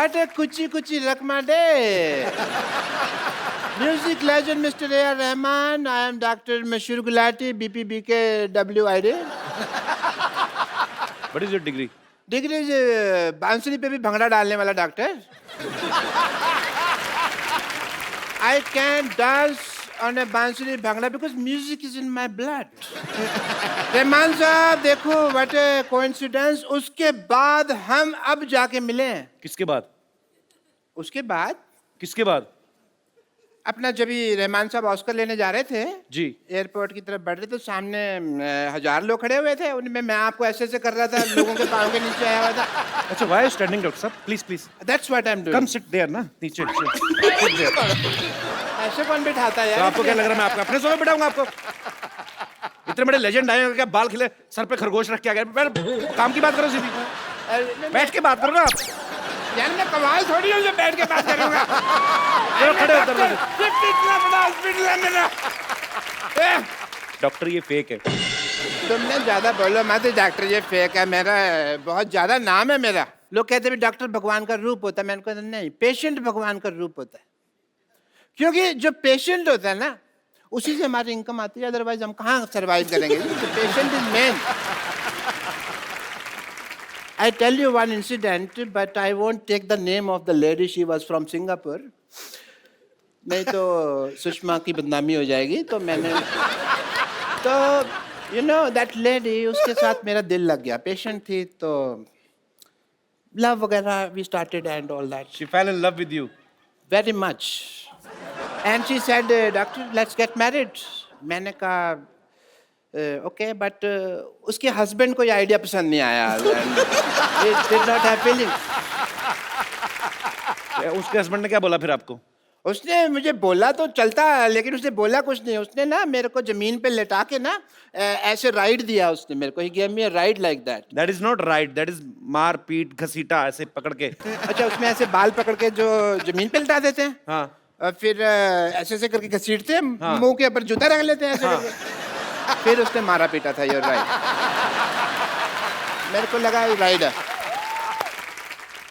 What a kuchi kuchi rakmade. Music legend Mr. A.R. Rahman. I am Dr. Mashur Gulati, BPBK WID. What is your degree? Degree is बांसुरी पे भी भंगड़ा डालने वाला doctor. I can dance on a बांसुरी bhangra because music is in my blood. Rahman साहब देखो what a coincidence. उसके बाद हम अब जाके मिले. किसके बाद? उसके बाद किसके बाद? अपना जब भी रहमान साहब ऑस्कर लेने जा रहे थे जी एयरपोर्ट की तरफ बढ़ रहे तो सामने 1000 लोग खड़े हुए थे उनमें मैं आपको ऐसे ऐसे कर रहा था लोगों के पाँव के नीचे आया हुआ था. अच्छा why are you standing doctor साहब? Please please. That's what I'm doing. Come sit there ना नीचे sit there. ऐसे कौन बिठाता है तो यार? आपको क्या लग रहा है मैं आपको अपने सोफे बिठाऊंगा आपको? इतने बड़े लेजेंड आए हैं क्या बाल खिले सर पे खरगोश रख के आ गए? काम की बात करो सीधी. बैठ के बात करो ना आप. यार मैं कमाल थोड़ी हूँ जो बैठ के बात करूँगा. चलो खड़े हो दरवाजे. इतना बड़ा हॉस्पिटल है मेरा. डॉक्टर ये फेक है. तुमने ज्यादा बोलो मत डॉक्टर ये फेक है. मेरा बहुत ज्यादा नाम है मेरा. लोग कहते हैं डॉक्टर भगवान का रूप होता है. मैंने कहा नहीं पेशेंट भगवान का रूप होता है क्योंकि जो पेशेंट होता है ना उसी से हमारी इनकम आती है. अदरवाइज हम कहाँ सरवाइव करेंगे. Patient is main. I tell you one incident, but I won't take the name of the lady. She was from Singapore. नहीं तो सुषमा की बदनामी हो जाएगी. तो मैंने तो you know that lady उसके साथ मेरा दिल लग गया. पेशेंट थी तो love वगैरह we started and all that. She fell in love with you. Very much. And she said, doctor, let's get married. मैंने कहा ओके बट उसके हस्बैंड को ये आइडिया पसंद नहीं आया. It did not have feelings. उसके हस्बैंड ने क्या बोला फिर आपको? उसने मुझे बोला तो चलता लेकिन उसने बोला कुछ नहीं. उसने ना मेरे को जमीन पे लेटा के ना ऐसे राइड दिया उसने मेरे को. He gave me a ride like that. That is not right. That is मार पीट घसीटा ऐसे पकड़ के. अच्छा उसमें ऐसे बाल पकड़ के जो जमीन पे लेटा देते हैं. हाँ. और फिर ऐसे ऐसे करके घसीटते हैं. मुंह के ऊपर जूता रख लेते हैं ऐसे करके. फिर उसने मारा पीटा था. Your right. मेरे को लगा rider.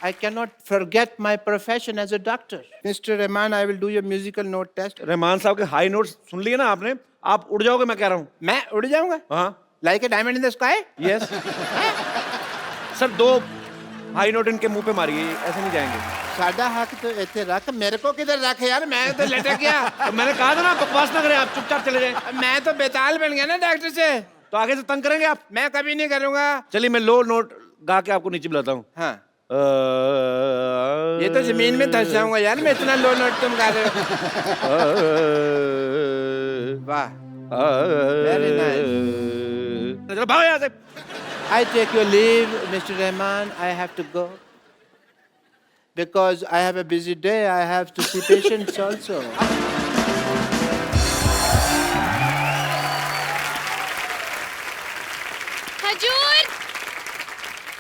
I cannot forget my profession as a doctor. Mr. Rahman, I will do your musical note test. Rahman साहब के हाई नोट्स सुन लिए ना आपने? आप उड़ जाओगे मैं कह रहा हूँ. मैं उड़ जाऊंगा? हाँ. Like a diamond in the sky? Yes. Sir 2 high note इनके मुंह पे मारिए ऐसे नहीं जाएंगे. सादा हक तो ऐसे रख. मेरे को किधर रख यार. मैं तो लटक गया. तो मैंने कहा था ना बकवास ना करें आप चुपचाप चले जाएं. मैं तो बेताल बन गया ना डॉक्टर से. तो आगे से तंग करेंगे आप. मैं कभी नहीं करूंगा. चलिए मैं लो नोट गा के आपको नीचे बुलाता हूँ. हाँ ये तो जमीन में धंस जाऊंगा यार. मैं इतना लो नोट तुम गा रहे हो. वाह वेरी नाइस. चलो भागो यहाँ से. I take your leave, Mr. Rahman. I have to go because I have a busy day. I have to see patients also. खजूर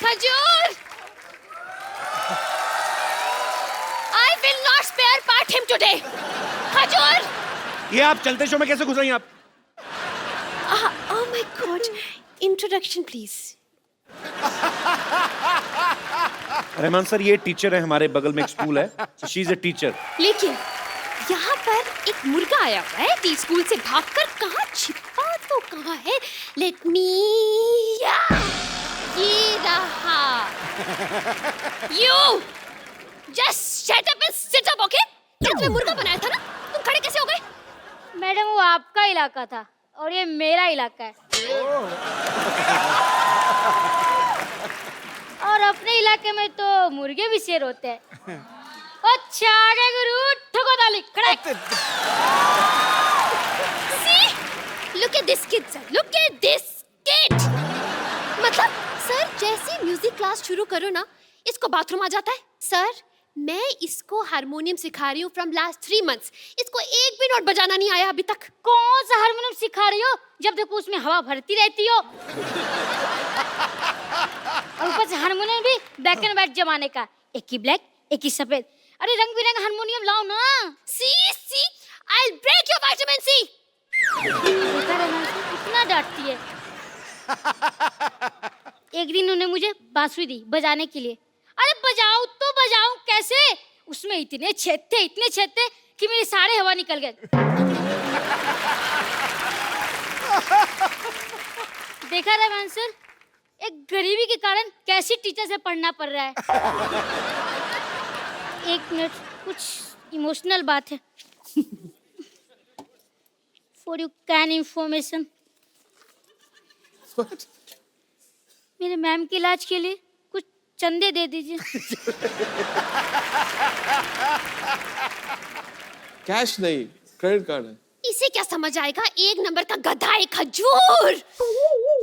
खजूर I will not spare part him today. खजूर. ये आप चलते शो में कैसे घुस रही हैं आप? Oh my God. Introduction please. Rahman sir ये टीचर है हमारे बगल में एक स्कूल है. She is a teacher. लेकिन यहाँ पर एक मुर्गा आया हुआ है टी स्कूल से भागकर. कहाँ छिपा तो कहाँ है. Let me. ये रहा. You just shut up and sit up, okay? ये तुम्हें मुर्गा बनाया था ना. तुम खड़े कैसे हो गए? मैडम वो आपका इलाका था और ये मेरा इलाका है. और अपने इलाके में तो मुर्गे भी शेर होते हैं. अच्छा आगे गुरु ठोको ताली खड़े. See? Look at this kid, sir. Look at this kid. मतलब सर जैसे म्यूजिक क्लास शुरू करो ना इसको बाथरूम आ जाता है. सर मैं इसको हारमोनियम सिखा रही हूँ फ्रॉम लास्ट 3 months. इसको एक भी नोट बजाना नहीं आया अभी तक. कौन सा हारमोनियम सिखा रही हो जब देखो उसमें हवा भरती रहती हो. और ऊपर से हारमोनियम भी ब्लैक एंड व्हाइट जमाने का. एक ही ब्लैक एक ही सफेद. अरे रंग बिरंगा हारमोनियम लाओ ना. See, I'll break your vitamin C. देखा रहना कितना डांटती है. एक दिन उन्होंने मुझे बांसुरी दी बजाने के लिए. अरे बजाऊं तो बजाऊं कैसे? उसमें इतने छेद थे कि मेरे सारे हवा निकल गए। देखा रहमान सर, एक गरीबी के कारण कैसी टीचर से पढ़ना पड़ रहा है। एक मिनट, कुछ इमोशनल बात है। फॉर यू कैन इंफॉर्मेशन, मेरे मैम के इलाज के लिए कुछ चंदे दे दीजिए। कैश नहीं, क्रेडिट कार्ड है। इसे क्या समझ आएगा, एक नंबर का गधा, एक खजूर।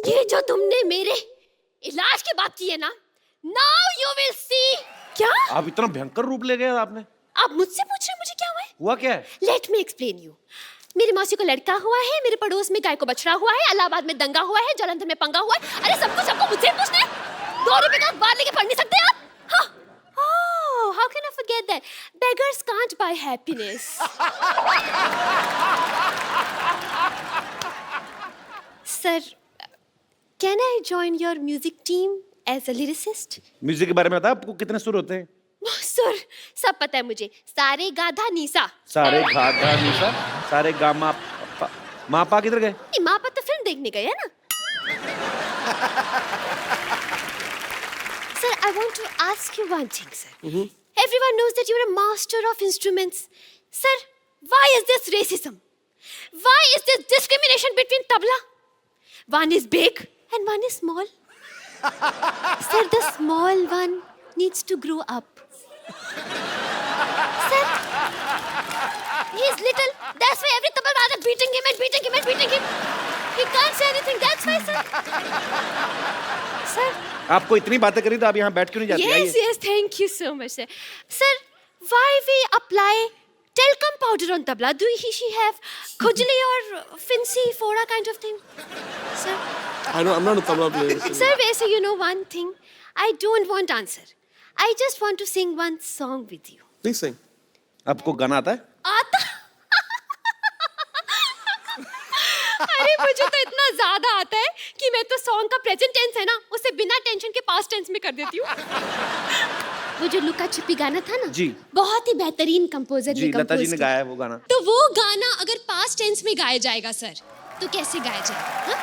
ये जो तुमने मेरे इलाज की बात की है ना, नाउ यू विल सी। क्या आप इतना भयंकर रूप ले गए आपने? आप मुझसे पूछ रहे हैं मुझे क्या हुआ है? हुआ क्या है? Let me explain you. मेरी मौसी को लड़का हुआ है, मेरे पड़ोस में गाय को बछड़ा हुआ है, इलाहाबाद में दंगा हुआ है, जालंधर में पंगा हुआ है। अरे सबको मुझसे पूछना है? 2 रुपए का अखबार लेके पढ़ नहीं सकते आप? हाँ। Oh, how can I forget that? Beggars can't buy happiness. Sir, can I join your music team as a lyricist? Music के बारे में बता, आपको कितने सुर होते हैं? सर, सब पता है मुझे। सारे गाधा नीसा। सारे गा गा निशा, सारे गा मा पा। मापा किधर गए? नहीं, माँ तो फिल्म देखने गए है ना। Sir, I want to ask you one thing, sir. Everyone knows that you're a master of instruments. Sir, why is this racism? Why is this discrimination between tabla? One is big and one is small. Sir, the small one needs to grow up. Sir, he's little. That's why every tabla are beating him and beating him and beating him. He can't say anything. That's why, sir. Sir. आपको इतनी बातें करी तो आप यहाँ बैठ क्यों नहीं जाती? Yes, yes, thank you so much, sir. Sir, why we apply talcum powder on tabla? Do she have khujli or fincy fora kind of thing? Sir, I'm not a tabla player. sir, वैसे you know one thing, I don't want answer. I just want to sing one song with you. Please sing. आपको गाना आता है? आता? अरे मुझे तो इतना ज्यादा आता है कि मैं तो सॉन्ग का प्रेजेंट टेंस है ना, उसे बिना टेंशन के पास्ट टेंस में कर देती हूँ। वो जो लुका छिपी गाना था ना, जी, बहुत ही बेहतरीन कंपोजर जी, लता जी ने गाया है वो गाना। तो वो गाना अगर पास्ट टेंस में गाया जाएगा सर, तो कैसे गाया जाएगा?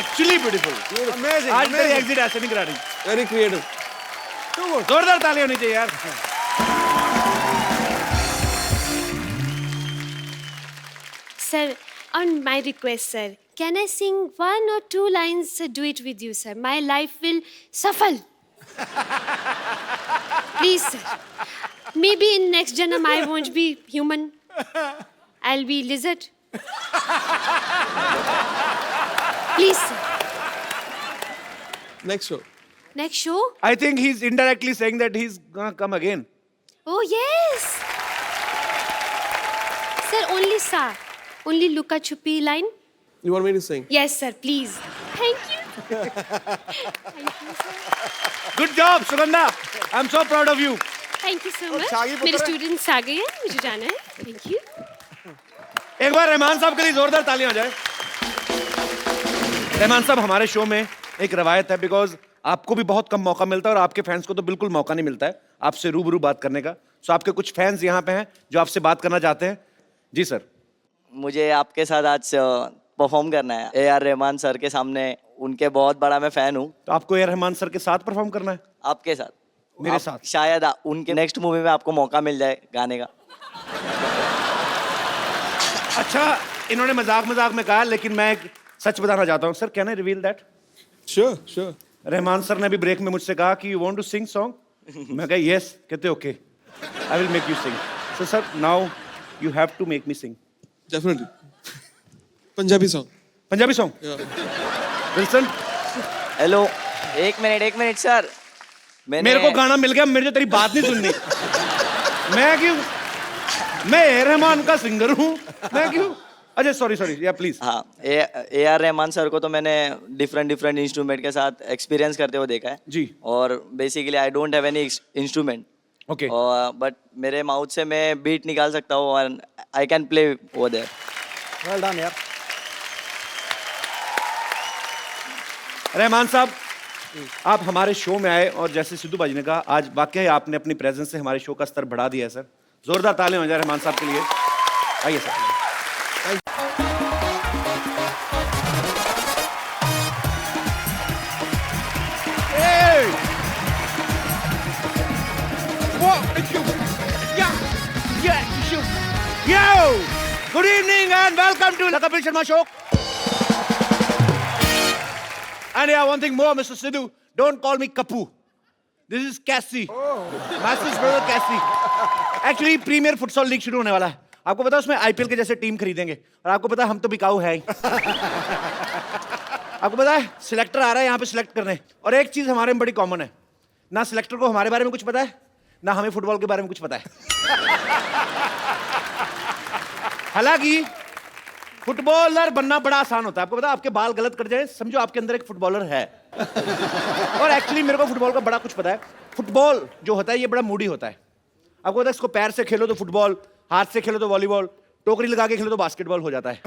Actually beautiful, Amazing. आज मेरी एग्जिट ऐसे नहीं करा रही। Very creative. जोरदार तालियां होनी चाहिए यार। Sir, on my request, sir, can I sing 1 or 2 lines duet with you, sir? My life will suffer. Please, sir. Maybe in next janam I won't be human. I'll be lizard. Please, sir. Next show. Next show? I think he's indirectly saying that he's gonna come again. Oh, yes. Sir, only sa. Only Luka Chupi line? You want me to sing? Yes, sir, please. Thank you. Good job, Sugandha. I'm so proud of you. Thank you so much. शागी पुत्र मेरे है। Students आ गए हैं, मुझे जाना है। Thank you. एक बार रहमान साहब के लिए जोरदार तालियां हो जाए। रहमान साहब, हमारे शो में एक रवायत है, बिकॉज आपको भी बहुत कम मौका मिलता है और आपके फैंस को तो बिल्कुल मौका नहीं मिलता है आपसे रूबरू बात करने का। सो आपके कुछ फैंस यहाँ पे हैं जो आपसे बात करना चाहते हैं। जी सर। मुझे आपके साथ आज परफॉर्म करना है AR रहमान सर के सामने। उनके बहुत बड़ा मैं फैन हूँ। तो आपको ए रहमान सर के साथ परफॉर्म करना है? आपके साथ, मेरे साथ? शायद उनके नेक्स्ट मूवी में आपको मौका मिल जाए गाने का। अच्छा, इन्होंने मजाक में कहा, लेकिन मैं एक सच बताना चाहता हूँ। Sir, can I reveal that? Sure, sure. Rahman sir ने अभी ब्रेक में मुझसे कहा कि you want to sing song. मैं कहा यस। कहते okay, I will make you sing. So sir, now you have to make me sing. Definitely. Punjabi song. Punjabi song? Yeah. Wilson, hello, एक मिनट सर। मेरे को गाना मिल गया, मेरे को तेरी बात नहीं सुननी। मैं क्यों? मैं ए रहमान का सिंगर हूँ, मैं क्यों? अच्छा, सॉरी, या प्लीज। हाँ, AR रहमान सर को तो मैंने डिफरेंट इंस्ट्रूमेंट के साथ एक्सपीरियंस करते हुए देखा है जी। और basically I don't have any instrument, okay, but मेरे माउथ से मैं बीट निकाल सकता हूँ और I can play over there. Well done यार। रहमान साहब, आप हमारे शो में आए और जैसे सिद्धू बाजी ने कहा, आज वाकई आपने अपनी प्रेजेंस से हमारे शो का स्तर बढ़ा दिया है सर। जोरदार तालियां हो जाए रहमान साहब के लिए। आइए sir. Yo! Good evening and welcome to the Kapil Sharma Show. And yeah, one thing more, Mr. Sidhu, don't call me Kapu. This is Cassie. Master's brother Cassie. Actually, premier futsal league शुरू होने वाला है। आपको पता है उसमें IPL के जैसे टीम खरीदेंगे और आपको पता है हम तो बिकाऊ है ही। आपको पता है सिलेक्टर आ रहा है यहाँ पे सिलेक्ट करने, और एक चीज हमारे में बड़ी कॉमन है, ना सिलेक्टर को हमारे बारे में कुछ पता है, ना हमें फुटबॉल के बारे में कुछ पता है। हालांकि फुटबॉलर बनना बड़ा आसान होता है। आपको पता है आपके बाल गलत कट जाए समझो आपके अंदर एक फुटबॉलर है। और एक्चुअली मेरे को फुटबॉल का बड़ा कुछ पता है। फुटबॉल जो होता है ये बड़ा मूडी होता है। आपको पता है इसको पैर से खेलो तो फुटबॉल, हाथ से खेलो तो वॉलीबॉल, टोकरी लगा के खेलो तो बास्केटबॉल हो जाता है।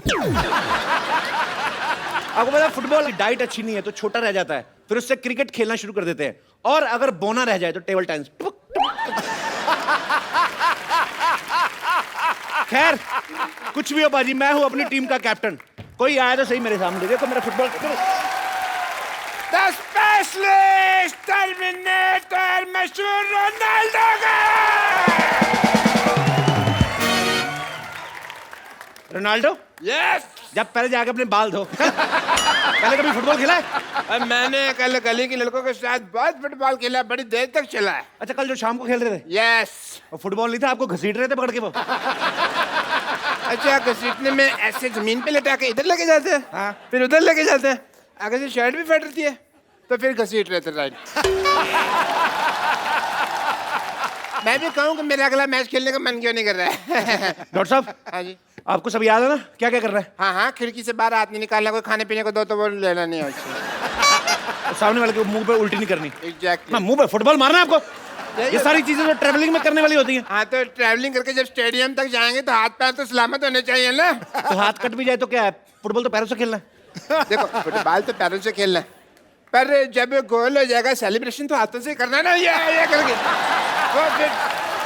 आपको पता है फुटबॉल की डाइट अच्छी नहीं है तो छोटा रह जाता है, फिर उससे क्रिकेट खेलना शुरू कर देते हैं, और अगर बोना रह जाए तो टेबल टेनिस। खैर कुछ भी हो बाजी, मैं हूं अपनी टीम का कैप्टन। कोई आया तो सही मेरे सामने, देखो मेरा फुटबॉल। द स्पेशलिस्ट टर्मिनेटर मशहूर रोनाल्डो का। Ronaldo yes. जब पहले जाके अपने बाल धो। पहले कभी फुटबॉल खेला है? मैंने कल गली के लड़कों के साथ बहुत फुटबॉल खेला, बड़ी देर तक चला है। अच्छा, कल जो शाम को खेल रहे थे? यस। और फुटबॉल नहीं था, आपको घसीट रहे थे पकड़ के वो। अच्छा, घसीटने में ऐसे जमीन पे लटा के इधर लेके जाते हैं, हाँ। फिर उधर लेके जाते हैं, आगे से शर्ट भी फट रही है तो फिर घसीट रहे थे। राइट। मैं भी कहूँ कि मेरा अगला मैच खेलने का मन क्यों नहीं कर रहा है। डॉक्टर साहब। हाँ जी। आपको सब याद है ना क्या क्या कर रहे हैं? हाँ हाँ, खिड़की से बाहर हाथ नहीं निकालना, कोई खाने पीने को दो तो वो लेना नहीं है उससे। सामने वाले के मुंह पे उल्टी नहीं करनी। एग्जैक्टली। ना मुंह पे फुटबॉल मारना है आपको। ये सारी चीजें तो ट्रैवलिंग में करने वाली होती हैं। हाँ, तो ट्रैवलिंग करके जब स्टेडियम तक जाएंगे तो हाथ पैर तो सलामत होने चाहिए ना। तो हाथ कट भी जाए तो क्या है, फुटबॉल तो पैरों से खेलना है। देखो, फुटबॉल तो पैरों से खेलना है, पर जब गोल हो जाएगा सेलिब्रेशन तो हाथों से करना ना, ये करके। वो फिर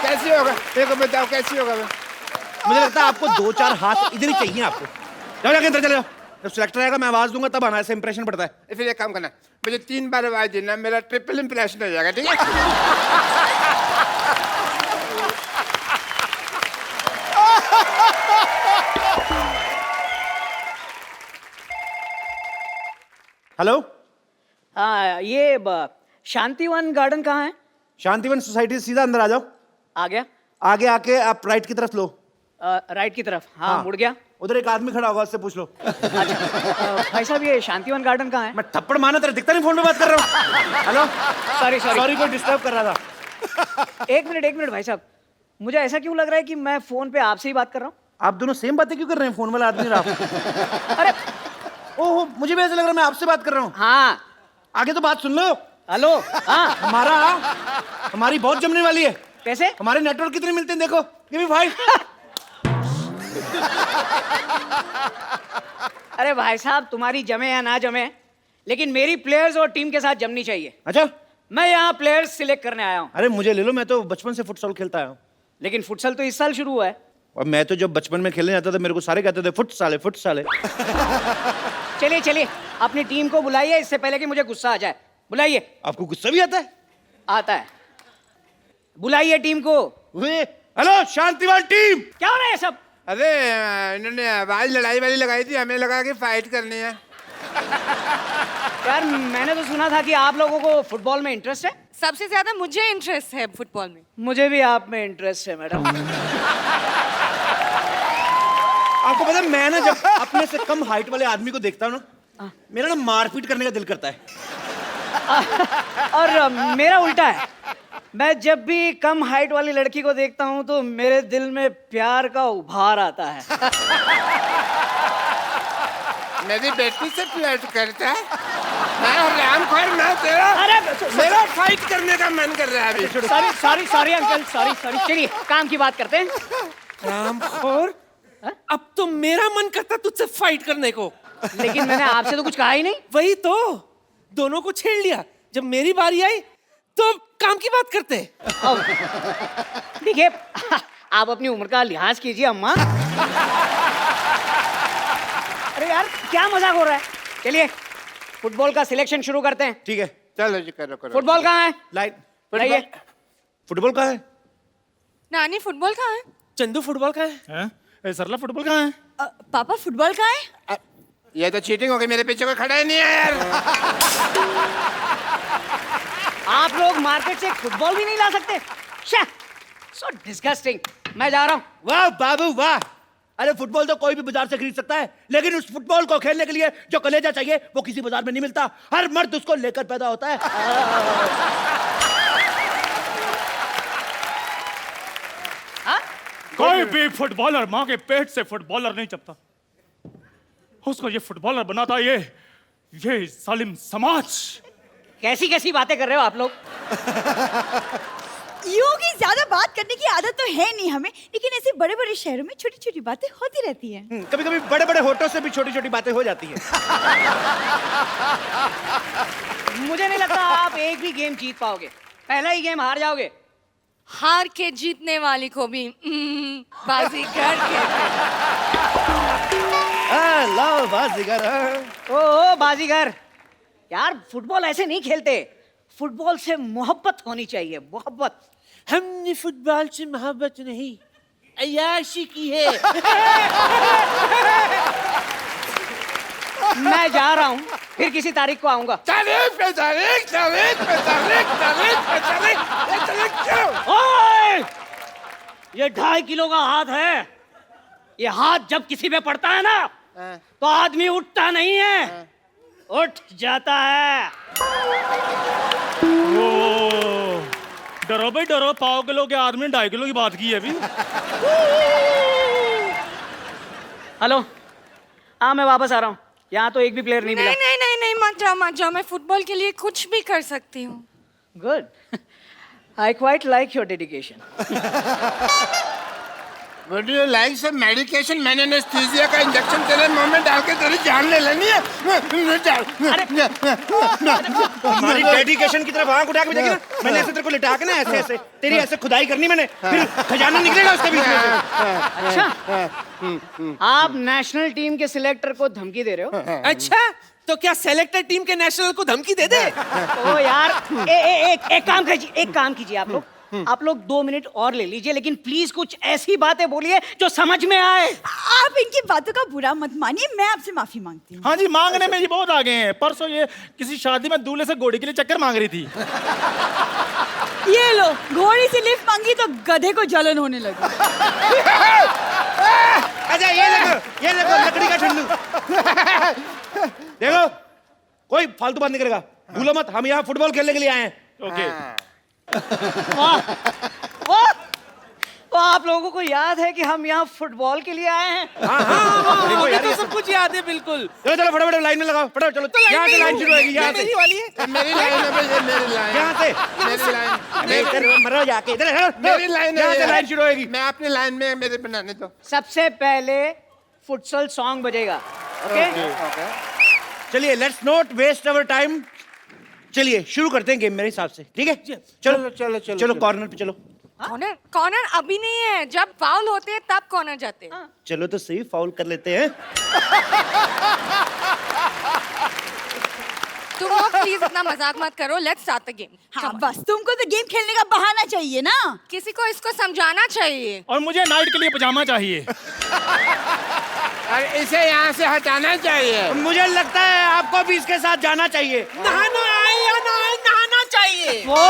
कैसे होगा, देखो बताओ कैसे होगा। मुझे लगता है आपको 2-4 हाथ इधर ही चाहिए आपको। जाओ जाके अंदर चले जाओ, जब सिलेक्टर आएगा मैं आवाज दूंगा तब आना, ऐसे इंप्रेशन पड़ता है। फिर एक काम करना, मुझे 3 बार आवाज देना, मेरा ट्रिपल इंप्रेशन हो जाएगा, ठीक है? हेलो। हाँ, ये शांतिवन गार्डन कहाँ है? शांतिवन सोसाइटी से सीधा अंदर आ जाओ। आ गया। आगे आके आप राइट की तरफ लो। राइट की तरफ। हाँ, मुड़ गया। उधर एक आदमी खड़ा होगा, उससे पूछ लो। अच्छा, भाई साहब ये शांतिवन गार्डन कहाँ है? मैं थप्पड़ मारना तेरा दिखता नहीं, फोन पे बात कर रहा हूँ। हेलो। सॉरी सॉरी, कोई डिस्टर्ब कर रहा था। एक मिनट भाई साहब, मुझे ऐसा क्यों लग रहा है कि मैं फोन पे आपसे ही बात कर रहा हूँ? आप दोनों सेम बातें क्यों कर रहे हैं, फोन वाला आदमी और आप? अरे ओहो, मुझे भी ऐसा लग रहा है मैं आपसे बात कर रहा हूँ। हाँ, आगे तो बात सुन लो। हेलो। हाँ, हमारी बहुत जमने वाली है। कैसे? हमारे नेटवर्क कितने मिलते हैं देखो। Give me 5। अरे भाई साहब, तुम्हारी जमे या ना जमे, लेकिन मेरी प्लेयर्स और टीम के साथ जमनी चाहिए। अच्छा, मैं यहाँ प्लेयर्स सिलेक्ट करने आया हूँ। अरे मुझे ले लो, मैं तो बचपन से फुटसॉल खेलता आया हूँ। लेकिन फुटसल तो इस साल शुरू हुआ है। और मैं तो जब बचपन में खेलने जाता था मेरे को सारे कहते थे फुट साले फुट साले। चलिए अपनी टीम को बुलाइए, इससे पहले कि मुझे गुस्सा आ जाए। बुलाइए। आपको गुस्सा भी आता है? आता है। बुलाइए टीम को। Hello Shantivan team. क्या हो रहा है सब? अरे इन्होंने आवाज लड़ाई वाली लगाई थी, हमें लगा कि फाइट करनी है। यार मैंने तो सुना था कि आप लोगों को फुटबॉल में इंटरेस्ट है। सबसे ज्यादा मुझे इंटरेस्ट है फुटबॉल में। मुझे भी आप में इंटरेस्ट है मैडम। आपको पता है मैं ना जब अपने से कम हाइट वाले आदमी को देखता हूँ ना, मेरा ना मारपीट करने का दिल करता है। और मेरा उल्टा है, मैं जब भी कम हाइट वाली लड़की को देखता हूँ तो मेरे दिल में प्यार का उभार आता है। मेरी बेटी से फ्लर्ट करता है? मैं रामखोर ना तेरा। अरे मेरा फाइट करने का मन कर रहा है अभी। Sorry uncle, sorry. चलिए काम की बात करते हैं। रामखोर, अब तो मेरा मन करता तुझसे फाइट करने को। लेकिन मैंने आपसे तो कुछ कहा ही नहीं। वही तो, दोनों को छेड़ लिया, जब मेरी बारी आई तो काम की बात करते हैं। देखिए आप अपनी उम्र का लिहाज कीजिए अम्मा। अरे यार क्या मजाक हो रहा है। चलिए फुटबॉल का सिलेक्शन शुरू करते हैं। ठीक है, चलो जी, करो करो। फुटबॉल कहाँ है? लाइन। बताइए। फुटबॉल कहाँ है? नानी फुटबॉल कहाँ है? चंदू फुटबॉल का है? सरला फुटबॉल कहाँ है? पापा फुटबॉल कहाँ है? ये तो चीटिंग हो गई, मेरे पीछे कोई खड़ा ही नहीं है यार। आप लोग मार्केट से फुटबॉल भी नहीं ला सकते? So disgusting. मैं जा रहा हूँ। वाह बाबू वाह। अरे फुटबॉल तो कोई भी बाजार से खरीद सकता है, लेकिन उस फुटबॉल को खेलने के लिए जो कलेजा चाहिए वो किसी बाजार में नहीं मिलता। हर मर्द उसको लेकर पैदा होता है। कोई भी फुटबॉलर माँ के पेट से फुटबॉलर नहीं चपता। उसको ये फुटबॉलर बनाता ये जालिम समाज। कैसी कैसी बातें कर रहे हो आप लोग? यूं की ज्यादा बात करने की आदत तो है नहीं हमें, लेकिन ऐसे बड़े बड़े शहरों में छोटी छोटी बातें होती रहती हैं। कभी कभी बड़े बड़े होठों से भी छोटी छोटी बातें हो जाती हैं। मुझे नहीं लगता आप एक भी गेम जीत पाओगे। पहला ही गेम हार जाओगे। हार के जीतने वाली को भी बाजीगर कहते हैं। लो बाजीगर। ओ बाजीगर, यार फुटबॉल ऐसे नहीं खेलते। फुटबॉल से मोहब्बत होनी चाहिए, मोहब्बत। हमने फुटबॉल से मोहब्बत नहीं, अय्याशी की है। मैं जा रहा हूँ, फिर किसी तारीख को आऊंगा। तारीख पे तारीख, तारीख पे तारीख, तारीख पे तारीख, ये तारीख क्यों? ओए! ये 2.5 किलो का हाथ है। ये हाथ जब किसी पे पड़ता है ना तो आदमी उठता नहीं है, उठ जाता है। ओ, डरो भाई डरो, 1.5 किलो के आदमी 2.5 किलो की बात की है अभी। हेलो, हाँ मैं वापस आ रहा हूँ। यहाँ तो एक भी प्लेयर नहीं मिला। नहीं मत जाओ, मैं फुटबॉल के लिए कुछ भी कर सकती हूँ। Good, I quite like your dedication. Would you like some medication? मैंने एनेस्थीसिया का इंजेक्शन तेरे मुंह में डाल के तेरी जान ले लेनी है। हमारी डेडिकेशन की तरफ आंख उठा के देखी ना, मैंने ऐसे तेरे को लिटा के ना ऐसे ऐसे तेरी ऐसे खुदाई करनी मैंने, फिर खजाना निकलेगा उसके बीच में से। अच्छा, आप नेशनल टीम के सिलेक्टर को धमकी दे रहे हो? अच्छा, तो क्या सेलेक्टर टीम के नेशनल को धमकी दे दे? ओ यार, एक काम कीजिए आप लोग 2 मिनट और ले लीजिए, लेकिन प्लीज कुछ ऐसी बातें बोलिए जो समझ में आए। आप इनकी बातों का बुरा मत मानिए, मैं आपसे माफी मांगती हूँ। हाँ जी, मांगने में ये बहुत आगे हैं। परसों ये किसी शादी में दूल्हे से घोड़ी के लिए चक्कर मांग रही थी। ये लो, घोड़ी से लिफ्ट मांगी तो गधे को जलन होने लगी। अच्छा ये देखो लकड़ी का ठंडू। देखो कोई फालतू बात नहीं करेगा, भूलो मत हम यहाँ फुटबॉल खेलने के लिए आए हैं। ओके। तो आप लोगों को याद है कि हम यहाँ फुटबॉल के लिए आए हैं? मुझे तो सब कुछ याद है बिल्कुल। चलो फटाफट लाइन में लगाओ, फटाफट चलो। यहाँ से लाइन शुरू होगी, यहाँ से मेरी वाली है। मेरी लाइन है भाई, ये मेरी लाइन। यहाँ से मेरी लाइन। इधर मरो जाके, इधर मेरी लाइन है। यहाँ से लाइन शुरू होगी। मैं अपनी लाइन में, मेरे बनाने दो। सबसे पहले फुटसल सॉन्ग बजेगा। ओके? चलिए let's not waste our time. चलिए शुरू करते हैं गेम मेरे हिसाब से, ठीक है? चलो कॉर्नर पे चलो। कॉर्नर अभी नहीं है, जब फाउल होते हैं तब कॉर्नर जाते हैं। चलो तो सही, फाउल कर लेते हैं। तुम लोग प्लीज इतना मजाक मत करो, लेट्स स्टार्ट द गेम। हाँ बस, तुमको तो गेम खेलने का बहाना चाहिए ना, किसी को इसको समझाना चाहिए। और मुझे नाइट के लिए पजामा चाहिए। और इसे यहाँ से हटाना चाहिए। मुझे लगता है आपको भी इसके साथ जाना चाहिए। नहाना चाहिए। वो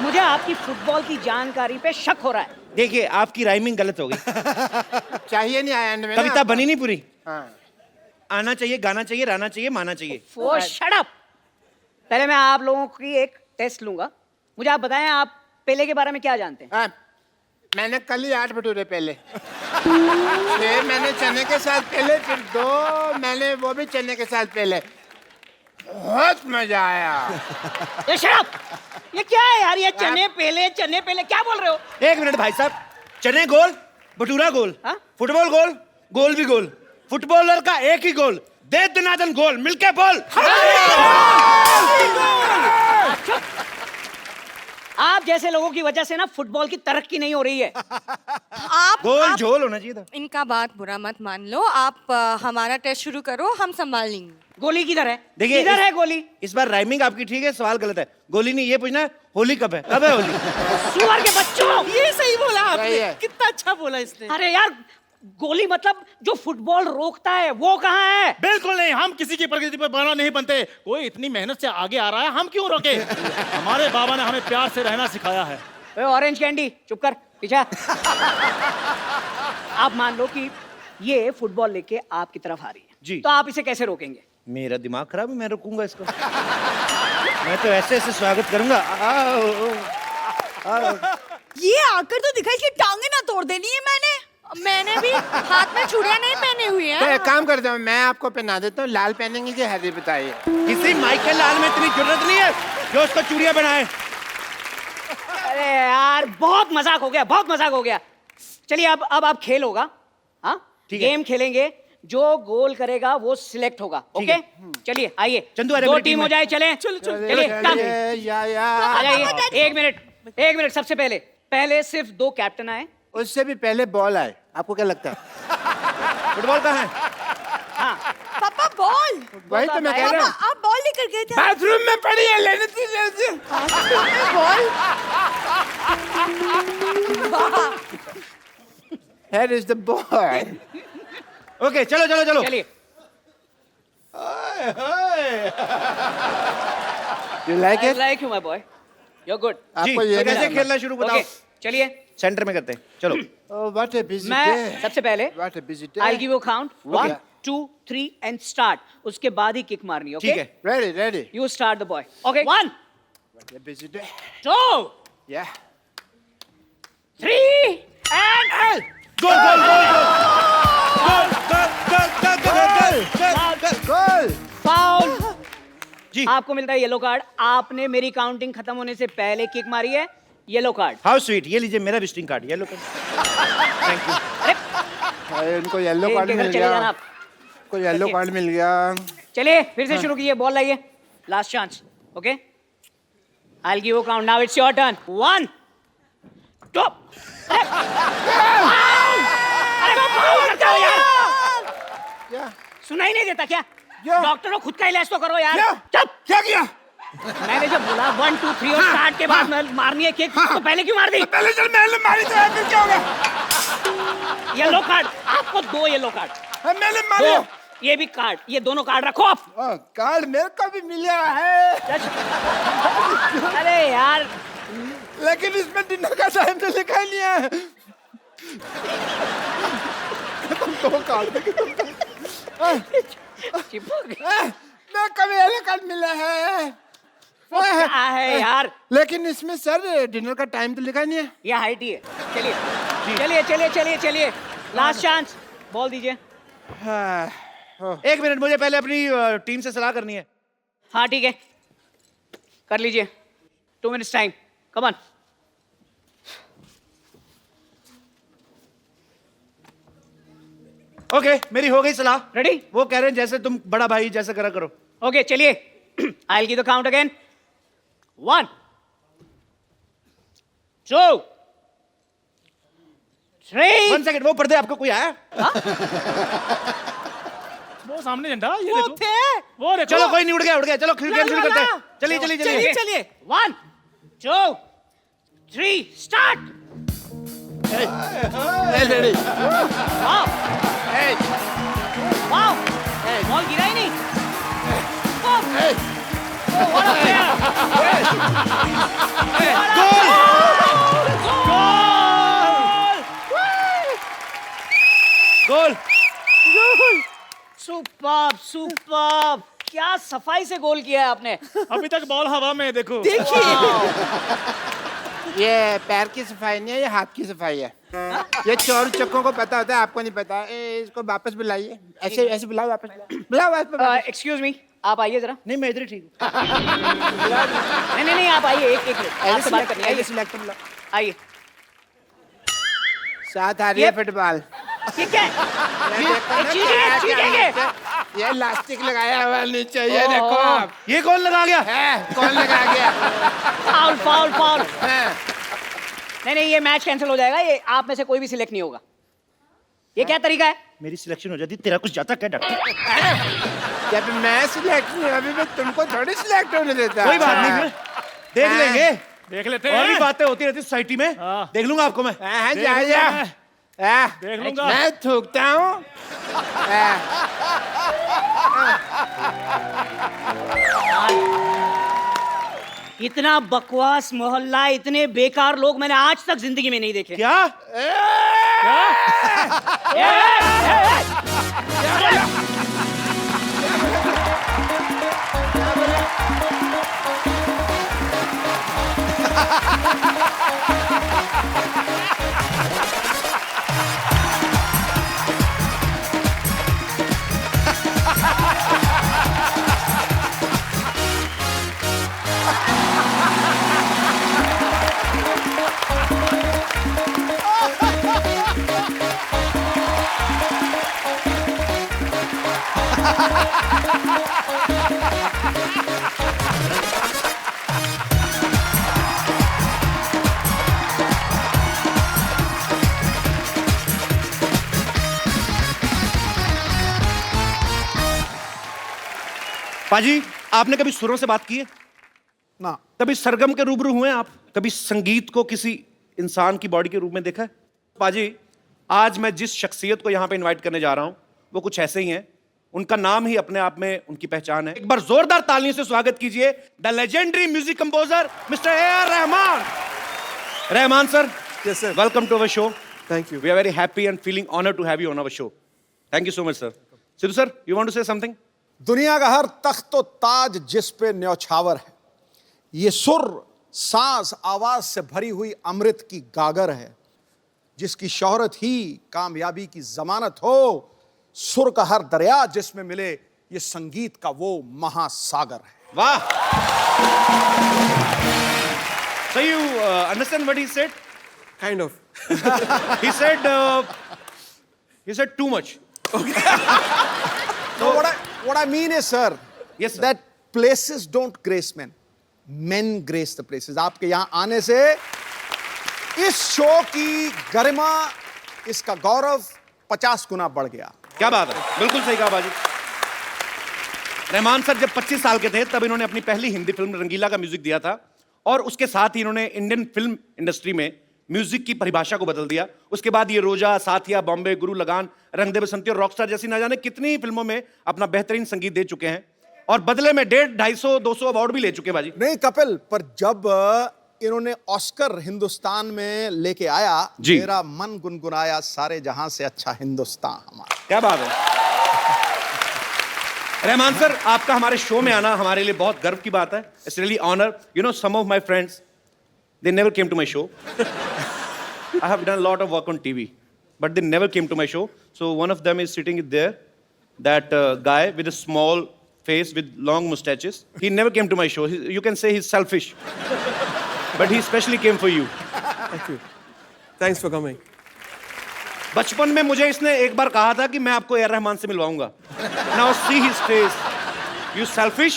मुझे आपकी फुटबॉल की जानकारी पे शक हो रहा है। देखिए आपकी राइमिंग गलत हो गई। चाहिए नहीं आया में कविता बनी नहीं पूरी। हाँ। आना चाहिए, गाना चाहिए, रहना चाहिए, माना चाहिए। वो शट अप। पहले मैं आप लोगों की एक टेस्ट लूंगा। मुझे आप बताएं, आप पेले के बारे में क्या जानते हैं? हाँ, मैंने कल ही 8 भटूरे पहले, फिर मैंने चने के साथ पहले, फिर 2 मैंने वो भी चने के साथ पहले। बहुत मजा आया। ये शट अप! ये क्या है यार? ये चने पहले क्या बोल रहे हो? 1 मिनट भाई साहब। चने गोल, भटूरा गोल, हाँ? फुटबॉल गोल, गोल भी गोल, फुटबॉलर का एक ही गोल, दे दनादन गोल, मिलके बोल। आप जैसे लोगों की वजह से ना फुटबॉल की तरक्की नहीं हो रही है। गोल झोल होना चाहिए था। इनका बात बुरा मत मान लो। आप हमारा टेस्ट शुरू करो, हम संभाल लेंगे। गोली किधर है? देखिए, किधर है गोली? इस बार राइमिंग आपकी ठीक है, सवाल गलत है। गोली नहीं, ये पूछना है होली कब है? कब है होली? सुअर के बच्चों! ये सही बोला सही आपने, है। कितना अच्छा बोला इसने। अरे यार, गोली मतलब जो फुटबॉल रोकता है वो कहाँ है? बिल्कुल नहीं, हम किसी की प्रगति पर बना नहीं बनते। कोई इतनी मेहनत से आगे आ रहा है, हम क्यों रोके? हमारे बाबा ने हमें प्यार से रहना सिखाया है। ओए ऑरेंज कैंडी, चुप कर, पीछे। आप मान लो कि ये फुटबॉल लेके आपकी तरफ आ रही है जी। तो आप इसे कैसे रोकेंगे? मेरा दिमाग खराब है, मैं रोकूंगा इसको। मैं तो ऐसे ऐसे स्वागत करूंगा। ये आकर तो दिखा, इसकी टांगे ना तोड़ देनी है मैंने भी हाथ में चूड़ियां नहीं पहनी हुई तो है। एक काम करता हूँ, मैं आपको पहना देता हूँ। लाल पहनेंगे कि हरी? बताइए। किसी माइकल लाल में इतनी जरूरत नहीं है जो उसको चूड़ियां बनाए। अरे यार, बहुत मजाक हो गया, बहुत मजाक हो गया। चलिए अब आप खेल होगा। हाँ, ठीक है। गेम खेलेंगे। जो गोल करेगा वो सिलेक्ट होगा। ठीक ओके, है। चलिए आइए। चंदू, अरे दो मेरी टीम टीम हो में। जाए, चलें। चलिए काम। या आ जाइए। एक मिनट। सबसे पहले सिर्फ 2 कैप्टन आए। उससे भी पहले बॉल आए। आपको क्या लगता है? फुटबॉल कहाँ है? हाँ, पापा बॉल। वही तो मैं कह रहा हूँ। आप बॉल लेकर गए थे। बाथरूम में पड़ी है, लेने थी। Ball. Here is the ball. Okay, चलो। चलिए। You like I it? like you, my boy. You're good. जी, आपको ये तो कैसे नहीं खेलना शुरू बताओ। Okay, चलिए। सेंटर में करते हैं, चलो। Oh, what a busy मैं day. सबसे पहले What a busy day. I'll give you a count. 1, Okay. 2, 3 and start. उसके बाद ही किक मारनी है। ठीक है। Ready. You start the boy. Okay. 1, What a busy day. 2, Yeah. 3 and Goal. Foul. जी। आपको मिलता है येलो कार्ड। आपने मेरी काउंटिंग खत्म होने से पहले किक मारी है। Yellow card. How sweet. ये लीजिए मेरा visiting card, yellow card. Thank you. अरे, उनको येलो कार्ड इनके घर मिल चले गया। जाना आप। को येलो Okay. कार्ड मिल गया। चलिए फिर से शुरू कीजिए। बॉल लाइए। Last chance. Okay, I give you count. Now it's your turn. 1, 2। अरे वो फाउल करते हो यार। क्या? सुनाई नहीं देता क्या? क्या? डॉक्टरों खुद का इलाज तो करो यार। क्या? चुप। क्या किया? मैंने जब बोला 1, 2, 3 और स्टार्ट के बाद मारनी है किक, तो पहले क्यों मार दी? पहले चल मैंने मारी तो फिर क्या हो गया? Yellow card. आपको 2 येलो कार्ड। मैंने मारी। 2। ये भी कार्ड, ये दोनों कार्ड रखो आप। कार्ड मेरे को भी मिला है, अरे यार, लेकिन इसमें डिनर का टाइम तो लिखा ही नहीं है। तुम 2 कार्ड चिपक। मैं कभी येलो कार्ड मिला है। क्या है यार? लेकिन इसमें सर डिनर का टाइम तो लिखा नहीं है। ये हाइट ही है। चलिए। Last chance. बॉल दीजिए। एक मिनट, मुझे पहले अपनी टीम से सलाह करनी है। हाँ ठीक है, कर लीजिए। 2 minutes time. Come on. Okay, मेरी हो गई सलाह। रेडी? वो कह रहे हैं जैसे तुम बड़ा भाई जैसे करा करो। ओके, चलिए। I will give the count again. 1, 2, 3। 1 second, वो पर्दे आपको कोई आया? वो सामने झंडा, ये वो देखो। थे। वो देखो। चलो, कोई नहीं, उड़ गया। चलो खेल शुरू करते हैं। चलिए। चलिए। 1, 2, 3 start. Ready. Wow, wow, ball गिरा ही नहीं। What a player! Goal. Superb. क्या सफाई से गोल किया है आपने। अभी तक बॉल हवा में है, देखो। ये पैर की सफाई नहीं है, ये हाथ की सफाई है। ये चोर चक्कों को पता होता है, आपको नहीं पता। इसको वापस बुलाइए। ऐसे बुलाओ, वापस बुलाओ। एक्सक्यूज मी, आप आइए जरा। नहीं, मैं इधर ही ठीक हूँ। नहीं, आप आइए। एक मिनट, आपसे बात करनी है। आइए। सिलेक्ट बुलाओ। आइए। साथ आ रही है फुटबॉल। ठीक है। चीटिंग है। ये इलास्टिक लगाया हुआ नीचे, ये देखो आप। ये कौन लगा गया? है, कौन लगा गया? Foul foul foul. है। नहीं नहीं, ये मैच कैंसिल हो जाएगा, ये आप में से कोई भी सिलेक्ट नहीं होगा। ये क्या तरीका है? मेरी सिलेक्शन हो जाती, तेरा कुछ जाता क्या डॉक्टर? जब मैं सिलेक्ट नहीं, अभी मैं तुमको थोड़ी सिलेक्ट होने देता। कोई बात नहीं, फिर देख लेंगे। देख लेते और भी हैं। बातें होती रहती सोसाइटी में। देख लूंगा आपको मैं। जा जा। देख लूंगा। मैं थूकता हूँ। इतना बकवास मोहल्ला, इतने बेकार लोग मैंने आज तक जिंदगी में नहीं देखे। क्या? पाजी, आपने कभी सुरों से बात की है? ना। कभी सरगम के रूबरू हुए हैं आप? कभी संगीत को किसी इंसान की बॉडी के रूप में देखा है? पाजी, आज मैं जिस शख्सियत को यहां पे इनवाइट करने जा रहा हूं वो कुछ ऐसे ही हैं। उनका नाम ही अपने आप में उनकी पहचान है। एक बार जोरदार तालियों से स्वागत कीजिए the legendary music composer mister A R. Rahman. Rahman sir, Yes, sir. Welcome to our show. Thank you. We are very happy and feeling honoured to have you on our show. Thank you so much sir. Sidhu sir, you want to say something? दुनिया का हर तख्त और ताज जिस पे न्यौछावर है, ये सुर सांस आवाज से भरी हुई अमृत की गागर है, जिसकी शोहरत ही कामयाबी की जमानत हो। सुर का हर दरिया जिसमें मिले, ये संगीत का वो महासागर है। वाह! So you understand what he said? Kind of. He said too much. So what I mean is, sir, Yes, sir. that places don't grace men. Men grace the places. आपके यहाँ आने से इस शो की गरिमा, इसका गौरव 50 गुना बढ़ गया। क्या बात है, बिल्कुल सही कहा बाजी। रहमान सर जब 25 साल के थे तब इन्होंने अपनी पहली हिंदी फिल्म रंगीला का म्यूजिक दिया था, और उसके साथ ही इन्होंने इंडियन फिल्म इंडस्ट्री में म्यूजिक की परिभाषा को बदल दिया। उसके बाद ये रोजा, साथिया, बॉम्बे, गुरु लगान, रंग दे बसंती और रॉकस्टार जैसी ना जाने कितनी ही फिल्मों में अपना बेहतरीन संगीत दे चुके हैं, और बदले में 150, 250, 200 अवार्ड भी ले चुके हैं बाजी। नहीं कपिल, पर जब इन्होंने ऑस्कर हिंदुस्तान में लेके आया, जी। मेरा मन गुनगुनाया, सारे जहां से अच्छा हिंदुस्तान हमारा। क्या बात है रहमान सर, आपका हमारे शो में आना हमारे लिए बहुत गर्व की बात है। It's really honour. You know, some of my friends they never came to my show. I have done lot of work on TV but they never came to my show. So one of them is sitting there, that guy with a small face with long mustaches. He never came to my show. You can say he's selfish. But he specially came for you. Thank you. Thanks for coming. बचपन में मुझे इसने एक बार कहा था कि मैं आपको ए.आर. रहमान से मिलवाऊंगा। Now see his face. You selfish?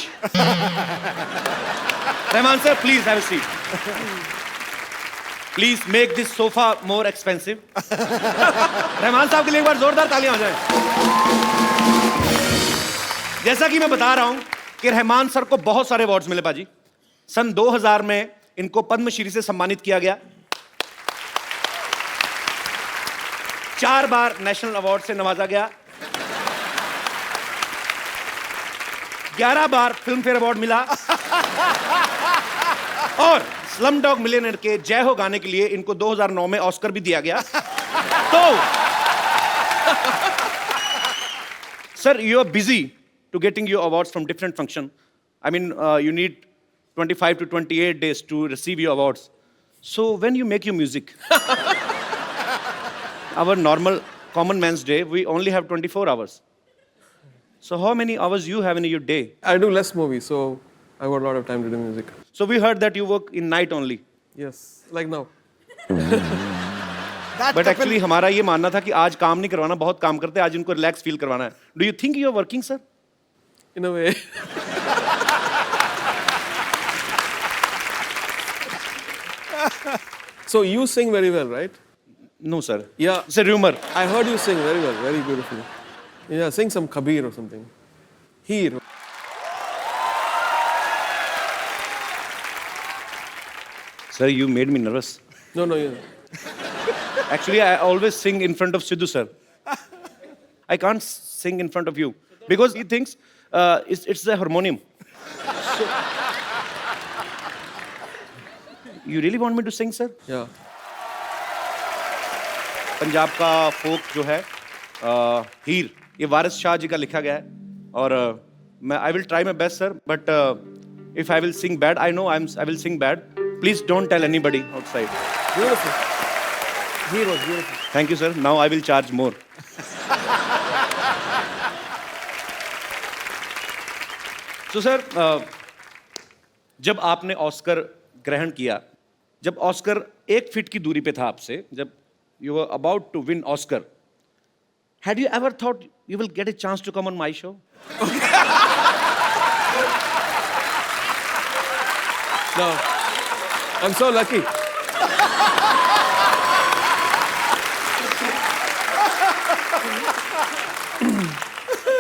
Rahman sir, please have a seat. Please make this sofa more expensive. Rahman साहब के लिए एक बार जोरदार तालियां हो जाएं। जैसा कि मैं बता रहा हूं कि रहमान सर को बहुत सारे अवार्ड्स मिले बाजी। सन 2000 में इनको पद्मश्री से सम्मानित किया गया, 4 बार नेशनल अवार्ड से नवाजा गया, 11 बार फिल्म फेयर अवार्ड मिला, और स्लमडॉग मिलियनेयर के जय हो गाने के लिए इनको 2009 में ऑस्कर भी दिया गया। तो sir, you are busy to getting your awards from different function. I mean, you need 25 to 28 days to receive your awards. So when you make your music, our normal common man's day, we only have 24 hours. So how many hours you have in your day? I do less movies, so I've got a lot of time to do music. So we heard that you work in night only. Yes, like now. But actually हमारा ये मानना था कि आज काम नहीं करवाना, बहुत काम करते हैं, आज इनको रिलैक्स फील करवाना है. Do you think you are working sir? In a way. So you sing very well, right? No sir. Yeah. It's a rumor. I heard you sing very well, very beautifully. Yeah, sing some Kabir or something. Heer. Sir, you made me nervous. No, yeah. Actually, I always sing in front of Sidhu sir. I can't sing in front of you because he thinks it's the harmonium. So, you really want me to sing, sir? Yeah. Punjab का फोक जो है हीर, ये वारिस शाह जी का लिखा गया है और मैं I will try my best sir, but if I will sing bad, I know I will sing bad. Please don't tell anybody outside. Beautiful. Heer was beautiful. Thank you sir. Now I will charge more. तो sir, जब आपने Oscar ग्रहण किया, जब Oscar 1 feet की दूरी पे था आपसे, जब you were about to win Oscar, had you ever thought you will get a chance to come on my show? No. I'm so lucky.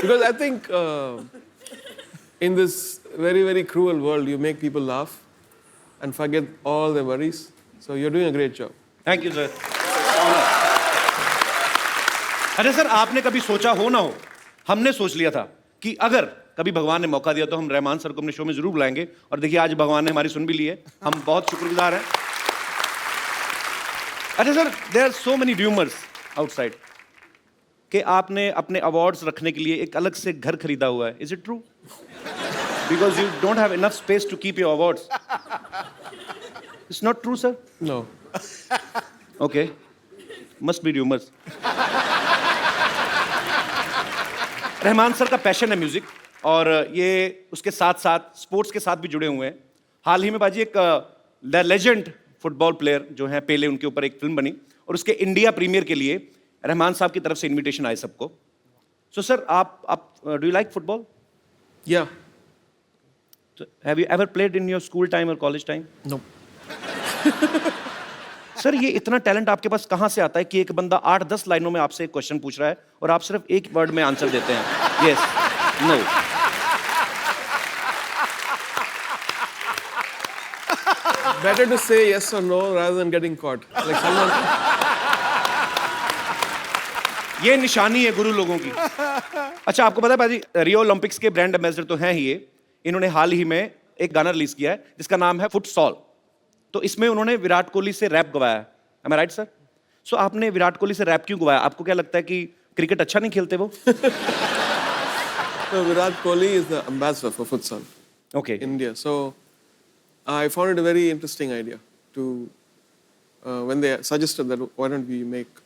Because I think in this very, very cruel world, you make people laugh and forget all their worries. So you're doing a great job. Thank you, sir. अरे sir, आपने कभी सोचा हो ना हो, हमने सोच लिया था कि अगर कभी भगवान ने मौका दिया तो हम रहमान सर को अपने शो में जरूर बुलाएंगे, और देखिए आज भगवान ने हमारी सुन भी ली है, हम बहुत शुक्रगुजार हैं. अरे sir, there are so many rumours outside कि आपने अपने अवार्ड्स रखने के लिए एक अलग से घर खरीदा हुआ है. Is it true? Because you don't have enough space to keep your awards. It's not true sir? No. Okay, must be rumours. Rahman sir का पैशन है म्यूजिक, और ये उसके साथ साथ स्पोर्ट्स के साथ भी जुड़े हुए हैं. हाल ही में बाजी एक द लेजेंड फुटबॉल प्लेयर जो हैं पेले, उनके ऊपर एक फिल्म बनी, और उसके इंडिया प्रीमियर के लिए रहमान साहब की तरफ से इनविटेशन आए सबको. सो सर, आप do you like football? Yeah. Have you ever played in your school time और कॉलेज टाइम? No. सर, ये इतना टैलेंट आपके पास कहाँ से आता है कि एक बंदा 8-10 लाइनों में आपसे एक क्वेश्चन पूछ रहा है और आप सिर्फ एक वर्ड में आंसर देते हैं? Yes, no. Better to say yes or no rather than getting caught. Like someone. ये निशानी है गुरु लोगों की. अच्छा, आपको पता है भाजी, रियो ओलंपिक्स के ब्रांड एम्बेसडर तो हैं ही ये. इन्होंने हाल ही में एक गाना रिलीज किया है जिसका नाम है फुटसॉल. तो इसमें उन्होंने विराट कोहली से रैप गवाया है. Am I right, sir? So आपने विराट कोहली से रैप क्यों गवाया? आपको क्या लगता है कि क्रिकेट अच्छा नहीं खेलते वो? So Virat Kohli is the ambassador for futsal. Okay. In India. So I found it a very interesting idea to when they suggested that why don't we make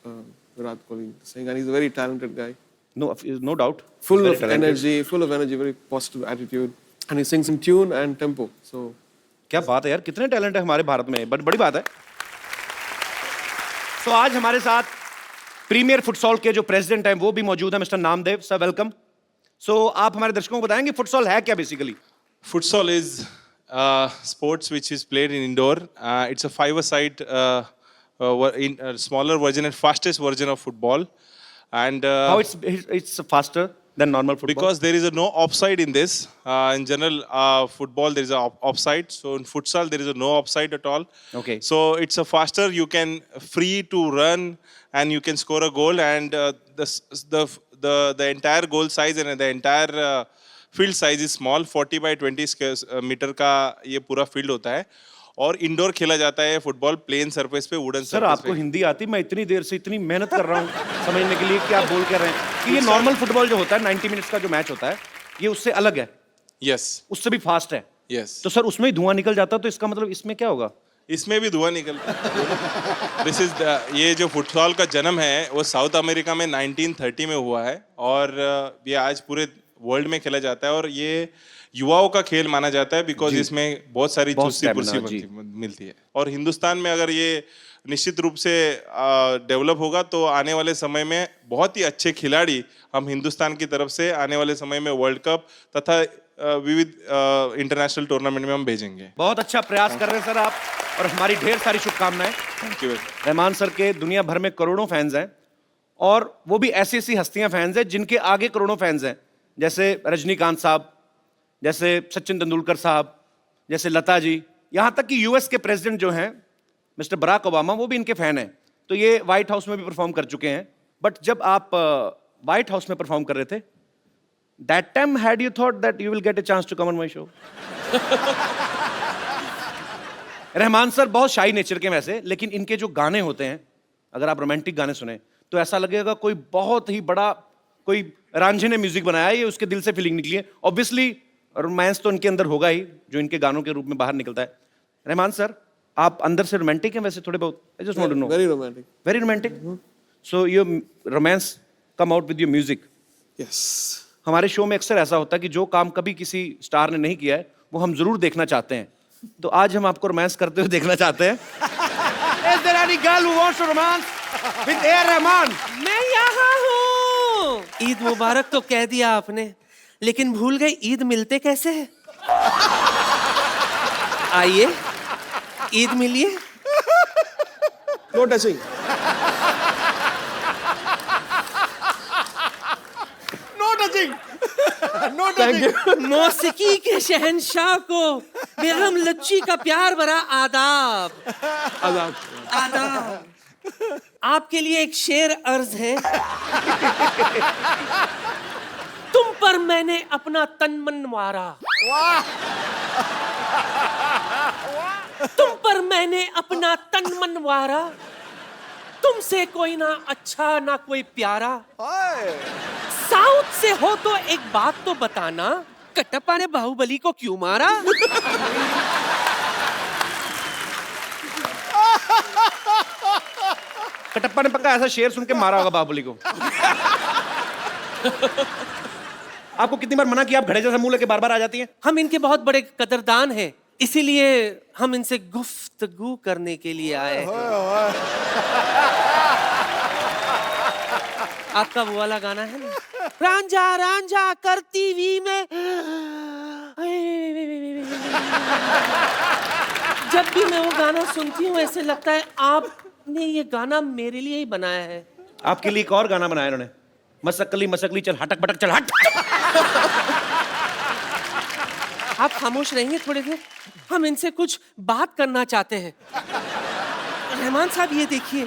Virat Kohli sing, and he's a very talented guy. No doubt. Full Very of talented. energy, very positive attitude, and he sings in tune and tempo. So क्या बात है यार, कितने talent है हमारे भारत में, but बड़ी बात है. तो आज हमारे साथ प्रीमियर फुटसॉल के जो प्रेसिडेंट हैं वो भी मौजूद है, मिस्टर नामदेव सर. वेलकम. सो आप हमारे दर्शकों को बताएंगे फुटसॉल है क्या basically? Futsal is sports which is played in indoor. It's a five-a-side smaller version and fastest version of football. And How it's faster than normal football? because there is no offside in this. In general, football there is a offside. So in futsal there is no offside at all. Okay. So it's a faster. You can free to run and you can score a goal. And the entire goal size and the entire field size is small. 40 by 20 square meter का ये पूरा field होता है. और indoor खेला जाता है football plane surface पे, वुडन सरफेस पे. सर, आपको हिंदी आती? मैं इतनी देर से इतनी मेहनत कर रहा हूँ समझने के लिए कि आप बोल कर रहे हैं कि ये नॉर्मल फुटबॉल जो होता है 90 मिनट्स का जो मैच होता है, ये उससे अलग है. यस. उससे भी फास्ट है. यस. तो सर, उसमें ही धुआं निकल जाता, तो इसका मतलब इसमें क्या होगा? इसमें भी धुआं निकलता. दिस इज ये जो फुटबॉल का जन्म है वो साउथ अमेरिका में 1930 में हुआ है, और ये आज पूरे वर्ल्ड में खेला जाता है और ये युवाओं का खेल माना जाता है बिकॉज इसमें बहुत सारी चुस्ती पुर्सी मिलती है। और हिंदुस्तान में अगर ये निश्चित रूप से डेवलप होगा तो आने वाले समय में बहुत ही अच्छे खिलाड़ी हम हिंदुस्तान की तरफ से आने वाले समय में वर्ल्ड कप तथा विविध इंटरनेशनल टूर्नामेंट में हम भेजेंगे। बहुत अच्छा प्रयास कर रहे हैं सर आप, और हमारी ढेर सारी शुभकामनाएं। Thank you. रहमान सर के दुनिया भर में करोड़ों फैंस हैं, और वो भी ऐसी ऐसी हस्तियां फैंस हैं जिनके आगे करोड़ों फैंस हैं, जैसे रजनीकांत साहब, जैसे सचिन तेंदुलकर साहब, जैसे लता जी, यहाँ तक कि यूएस के प्रेसिडेंट जो हैं मिस्टर बराक ओबामा, वो भी इनके फैन हैं। तो ये व्हाइट हाउस में भी परफॉर्म कर चुके हैं। बट जब आप व्हाइट हाउस में परफॉर्म कर रहे थे, that time had you thought that you will get a chance to come on my show? Rahman sir बहुत शाई नेचर के वैसे, लेकिन इनके जो गाने होते हैं, अगर आप रोमांटिक गाने सुने तो ऐसा लगेगा कोई बहुत ही बड़ा कोई रांझे ने म्यूजिक बनाया है, ये उसके दिल से फीलिंग निकली है। ऑब्वियसली रोमांस तो इनके अंदर होगा ही, जो इनके गानों के रूप में बाहर निकलता है। रहमान सर, आप अंदर से रोमांटिक हैं वैसे थोड़े बहुत? I just want to know. Very romantic. Very romantic. So your romance come out with your music. Yes. हमारे शो में अक्सर ऐसा होता है कि जो काम कभी किसी स्टार ने नहीं किया है वो हम जरूर देखना चाहते हैं, तो आज हम आपको रोमांस करते हुए देखना चाहते हैं। Is there any girl who wants to romance with A.R. Rahman? मैं यहाँ हूँ। ईद मुबारक तो कह दिया आपने, लेकिन भूल गए ईद मिलते कैसे हैं? आइए ईद मिलिए। No touching. No touching. No Thank you. मौसीकी के शहंशाह को बेगम लच्ची का प्यार भरा आदाब। आदाब। आदाब। आपके लिए एक शेर अर्ज है। तुम पर मैंने अपना तन मन वारा, तुम पर मैंने अपना तन मन वारा, तुमसे कोई ना अच्छा ना कोई प्यारा। साउथ से हो तो एक बात तो बताना, कटप्पा ने बाहुबली को क्यों मारा? कटप्पा ने पक्का ऐसा शेर सुन के मारा होगा बाहुबली को। आपको कितनी बार मना किया, आप घड़े जैसा मुंह लेके बार बार आ जाती हैं? हम इनके बहुत बड़े कदरदान हैं, इसीलिए हम इनसे गुफ्तगू करने के लिए आए हैं। आपका वो वाला गाना है ना, रांझा रांझा करती वी में, जब भी मैं वो गाना सुनती हूँ ऐसे लगता है आपने ये गाना मेरे लिए ही बनाया है। आपके लिए एक और गाना बनाया इन्होंने, मसकली चल हटक बटक चल हट। आप खामोश रहेंगे थोड़ी देर, हम इनसे कुछ बात करना चाहते हैं। रहमान साहब ये देखिए,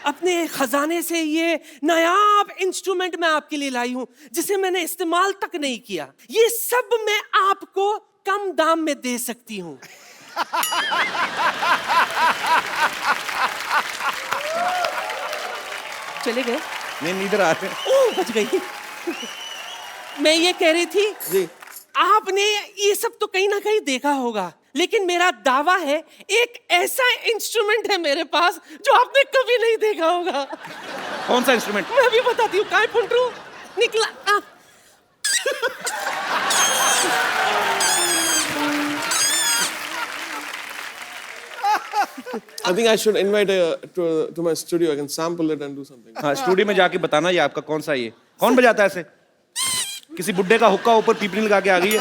अपने खजाने से ये नायाब इंस्ट्रूमेंट मैं आपके लिए लाई हूं, जिसे मैंने इस्तेमाल तक नहीं किया। ये सब मैं आपको कम दाम में दे सकती हूं। चले गए? नहीं, नींद आ रहे। ओह, बच गई। मैं ये कह रही थी जी, आपने ये सब तो कहीं ना कहीं देखा होगा, लेकिन मेरा दावा है एक ऐसा इंस्ट्रूमेंट है मेरे पास जो आपने कभी नहीं देखा होगा। कौन सा इंस्ट्रूमेंट? मैं भी बताती हूँ। काय पुंटरू निकला। I think I should invite to my studio. I can sample it and do something. हाँ, स्टूडियो में जाके बताना ये आपका कौन सा, ये कौन बजाता है ऐसे? किसी बुड्ढे का हुक्का ऊपर पीपनी लगा के आ गई है।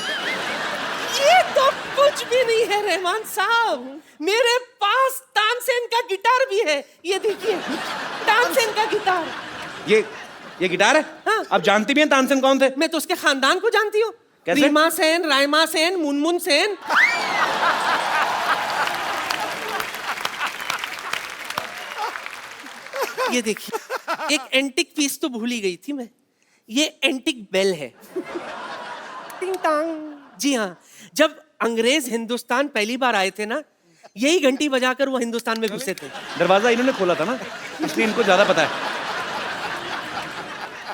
ये तो कुछ भी नहीं है रहमान साहब, मेरे पास तानसेन का गिटार भी है। ये देखिए, तानसेन का गिटार। ये गिटार है? हाँ। आप जानती भी हैं तानसेन कौन थे? मैं तो उसके खानदान को जानती हूँ। कैसे? रीमा सेन, रायमा सेन, मुनमुन सेन। ये देखिए, एक एंटिक पीस तो भूल ही गई थी मैं। ये एंटिक बेल है। टिंग टांग। जी हाँ, जब अंग्रेज हिंदुस्तान पहली बार आए थे ना, यही घंटी बजाकर वो हिंदुस्तान में घुसे थे। दरवाजा इन्होंने खोला था ना, इसलिए इनको ज्यादा पता है।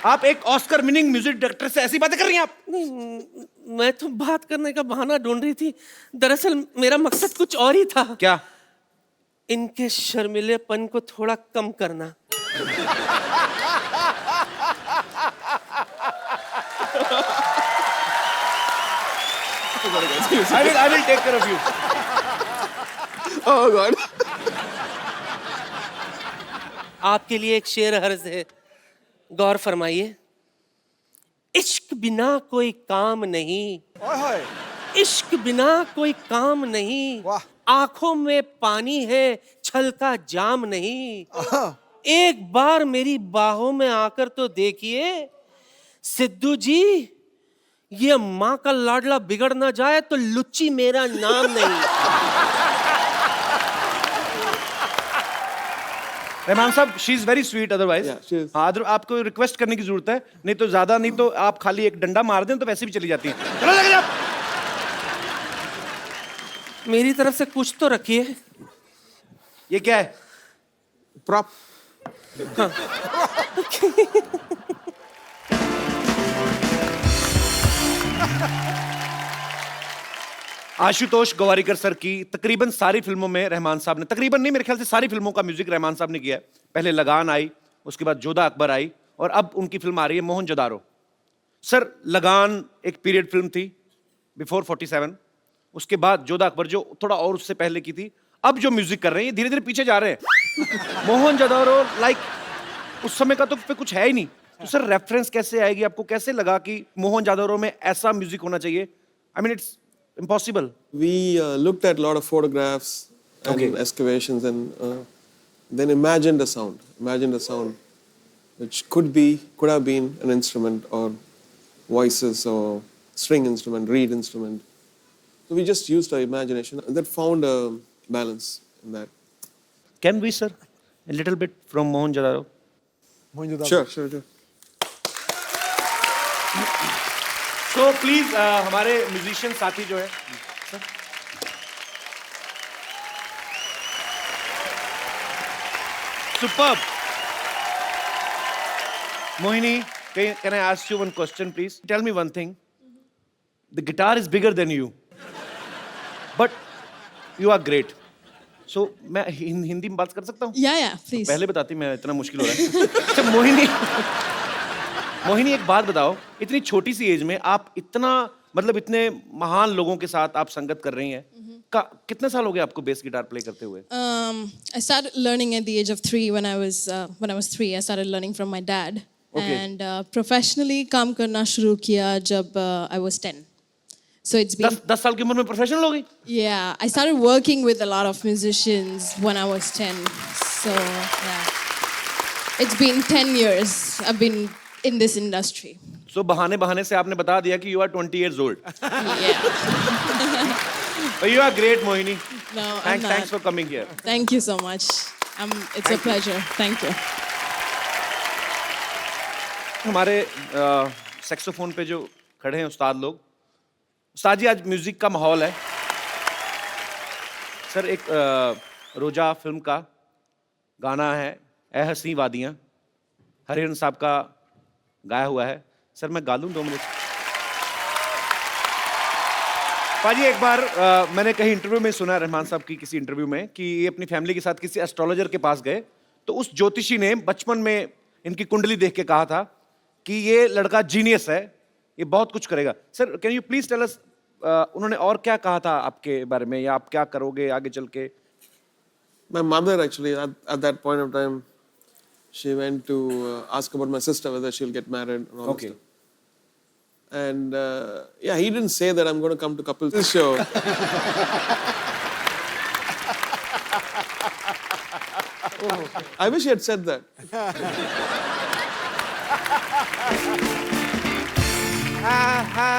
आप एक ऑस्कर विनिंग म्यूजिक डायरेक्टर से ऐसी बातें कर रही हैं आप? नहीं, मैं तो बात करने का बहाना ढूंढ रही थी। दरअसल मेरा मकसद कुछ और ही था। क्या? इनके शर्मिलेपन को थोड़ा कम करना। I will take care of you. Oh God. आपके लिए एक शेर हर्ज है, गौर फरमाइए। इश्क बिना कोई काम नहीं, इश्क बिना कोई काम नहीं, आंखों में पानी है छल का जाम नहीं। एक बार मेरी बाहों में आकर तो देखिए सिद्धू जी, ये माँ का लाडला बिगड़ ना जाए तो लुच्ची मेरा नाम नहीं। रहमान साहब, she is very sweet otherwise. हाँ, आपको रिक्वेस्ट करने की जरूरत है, नहीं तो ज्यादा नहीं तो आप खाली एक डंडा मार दें तो वैसे भी चली जाती है। चलो लगे जाओ। मेरी तरफ से कुछ तो रखिए। ये क्या है? Prop. आशुतोष गोवारिकर सर की तकरीबन सारी फिल्मों में रहमान साहब ने, तकरीबन नहीं मेरे ख्याल से सारी फिल्मों का म्यूजिक रहमान साहब ने किया है। पहले लगान आई, उसके बाद जोधा अकबर आई, और अब उनकी फिल्म आ रही है मोहनजोदारो। सर, लगान एक पीरियड फिल्म थी बिफोर 47, उसके बाद जोधा अकबर जो थोड़ा और उससे पहले की थी। अब जो म्यूजिक कर रहे हैं धीरे धीरे पीछे जा रहे हैं। मोहनजोदारो लाइक उस समय का तो फिर कुछ है ही नहीं। तो सर रेफरेंस कैसे आएगी? आपको कैसे लगा कि मोहनजोदारो में ऐसा म्यूजिक होना चाहिए? I mean it's impossible. We looked at a lot of photographs and excavations, and then imagined a sound which could have been an instrument, or voices, or string instrument, reed instrument. So we just used our imagination and that found a balance in that. Can we, sir, a little bit from Mohenjo-daro? Sure. So please, हमारे musician साथी जो है, superb. Mohini, can I ask you one question, please? Tell me one thing. The guitar is bigger than you, but you are great. So मैं हिंदी में बात कर सकता हूँ? Yeah, please. पहले बताती, मैं इतना मुश्किल हो रहा है। अच्छा मोहिनी, एक बात बताओ, इतनी छोटी सी एज में आप इतना, मतलब इतने महान लोगों के साथ आप संगत कर रही हैं। कितने साल हो गए आपको बेस गिटार प्ले करते हुए? I started learning at the age of 3 when I was 3. I started learning from my dad. And professionally काम करना शुरू किया जब I was 10. So it's been 10 साल की उम्र में प्रोफेशनल हो गई? Yeah, I started working with a lot of musicians when I was 10. So yeah, it's been 10 years I've been in this industry. So बहाने से आपने बता दिया कि you are 20 years old. Yeah. But you are great, Mohini. No, I'm not. Thanks for coming here. Thank you so much. It's a pleasure. Thank you. हमारे saxophone पे जो खड़े हैं उस्ताद लोग, उस्ताद जी आज म्यूजिक का माहौल है। सर एक रोजा फिल्म का गाना है ए हसी वादियाँ, हरिहरन साहब का गाया हुआ है। सर मैं गा लूँ 2 मिनट? पाजी एक बार मैंने कहीं इंटरव्यू में सुना, रहमान साहब की किसी इंटरव्यू में, कि ये अपनी फैमिली के साथ किसी एस्ट्रोलॉजर के पास गए तो उस ज्योतिषी ने बचपन में इनकी कुंडली देख के कहा था कि ये लड़का जीनियस है, ये बहुत कुछ करेगा। Sir can you please tell us, उन्होंने और क्या कहा था आपके बारे में, या आप क्या करोगे आगे चल के? My mother actually at that point of time, she went to ask about my sister whether she'll get married and all that stuff. And yeah, he didn't say that I'm going to come to couples show. I wish he had said that.